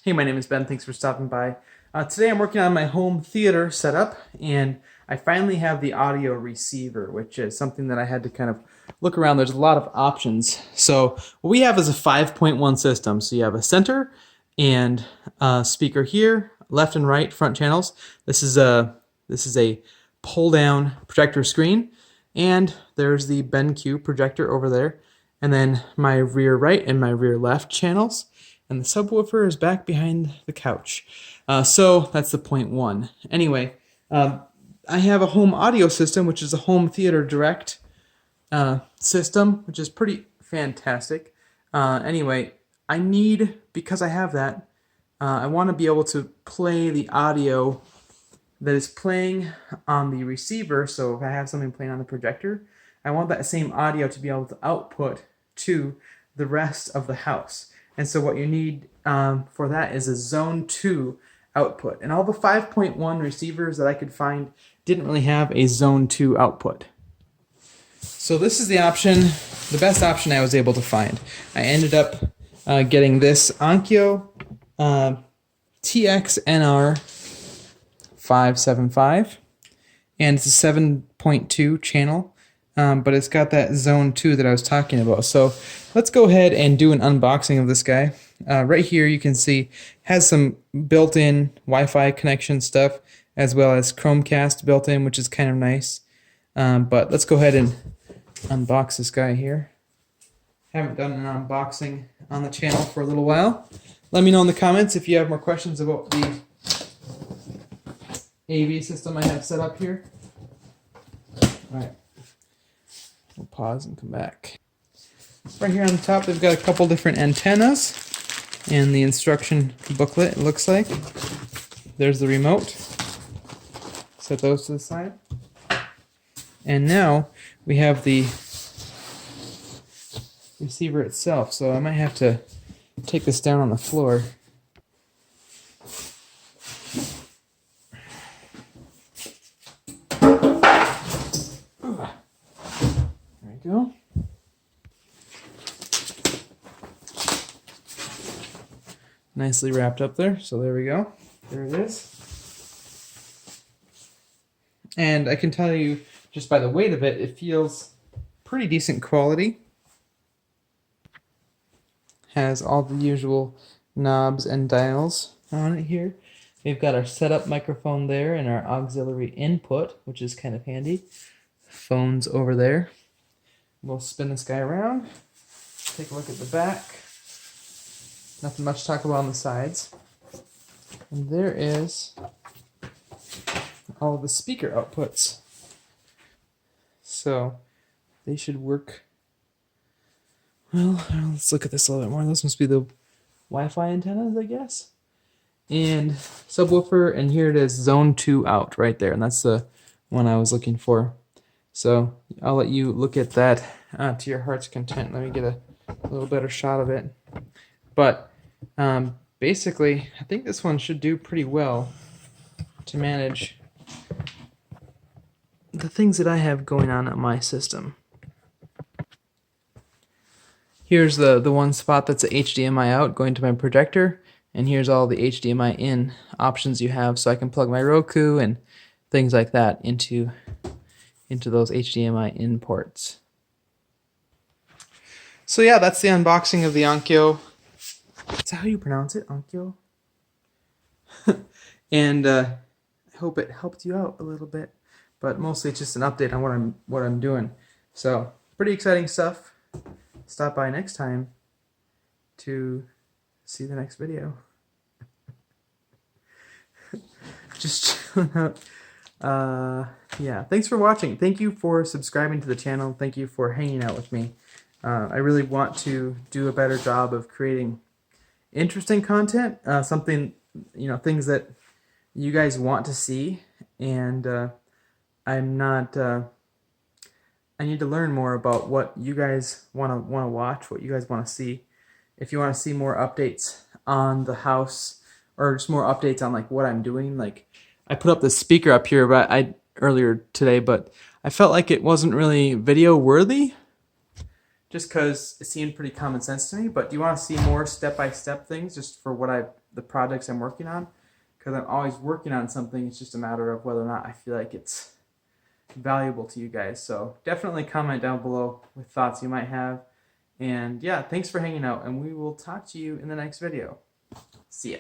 Hey, my name is Ben. Thanks for stopping by. Today I'm working on my home theater setup, and I finally have the audio receiver, which is something that I had to kind of look around. There's a lot of options. So what we have is a 5.1 system. So you have a center and a speaker here, left and right front channels. This is a pull-down projector screen, and there's the BenQ projector over there, and then my rear right and my rear left channels. And the subwoofer is back behind the couch. So that's the point one. Anyway, I have a home audio system, which is a home theater direct system, which is pretty fantastic. Anyway, because I have that, I want to be able to play the audio that is playing on the receiver. So if I have something playing on the projector, I want that same audio to be able to output to the rest of the house. And so what you need for that is a zone 2 output. And all the 5.1 receivers that I could find didn't really have a zone 2 output. So this is the best option I was able to find. I ended up getting this Onkyo TX-NR575, and it's a 7.2 channel. But it's got that zone 2 that I was talking about. So let's go ahead and do an unboxing of this guy. Right here you can see has some built-in Wi-Fi connection stuff, as well as Chromecast built in, which is kind of nice. But let's go ahead and unbox this guy here. Haven't done an unboxing on the channel for a little while. Let me know in the comments if you have more questions about the AV system I have set up here. All right. We'll pause and come back. Right here on the top, they've got a couple different antennas and the instruction booklet, it looks like. There's the remote. Set those to the side. And now we have the receiver itself, so I might have to take this down on the floor. Go. Nicely wrapped up there, so there we go. There it is. And I can tell you, just by the weight of it, it feels pretty decent quality. Has all the usual knobs and dials on it here. We've got our setup microphone there and our auxiliary input, which is kind of handy. Phone's over there. We'll spin this guy around, take a look at the back. Nothing much to talk about on the sides. And there is all of the speaker outputs. So they should work. Well, let's look at this a little bit more. This must be the Wi-Fi antennas, I guess. And subwoofer, and here it is, zone 2 out right there. And that's the one I was looking for. So I'll let you look at that to your heart's content. Let me get a little better shot of it. But basically, I think this one should do pretty well to manage the things that I have going on my system. Here's the one spot that's a HDMI out going to my projector, and here's all the HDMI in options you have, so I can plug my Roku and things like that into those HDMI in ports. So yeah, that's the unboxing of the Onkyo. Is that how you pronounce it? Onkyo? And I hope it helped you out a little bit, but mostly it's just an update on what I'm doing. So pretty exciting stuff. Stop by next time to see the next video. Just chilling out. Yeah, thanks for watching. Thank you for subscribing to the channel. Thank you for hanging out with me. I really want to do a better job of creating interesting content, things that you guys want to see, and I need to learn more about what you guys want to watch, what you guys want to see. If you want to see more updates on the house, or just more updates on like what I'm doing, like I put up the speaker up here earlier today, but I felt like it wasn't really video worthy, just because it seemed pretty common sense to me. But do you want to see more step-by-step things just for what I've the projects I'm working on, because I'm always working on something. It's just a matter of whether or not I feel like it's valuable to you guys. So definitely comment down below with thoughts you might have. And yeah, thanks for hanging out, and we will talk to you in the next video. See ya.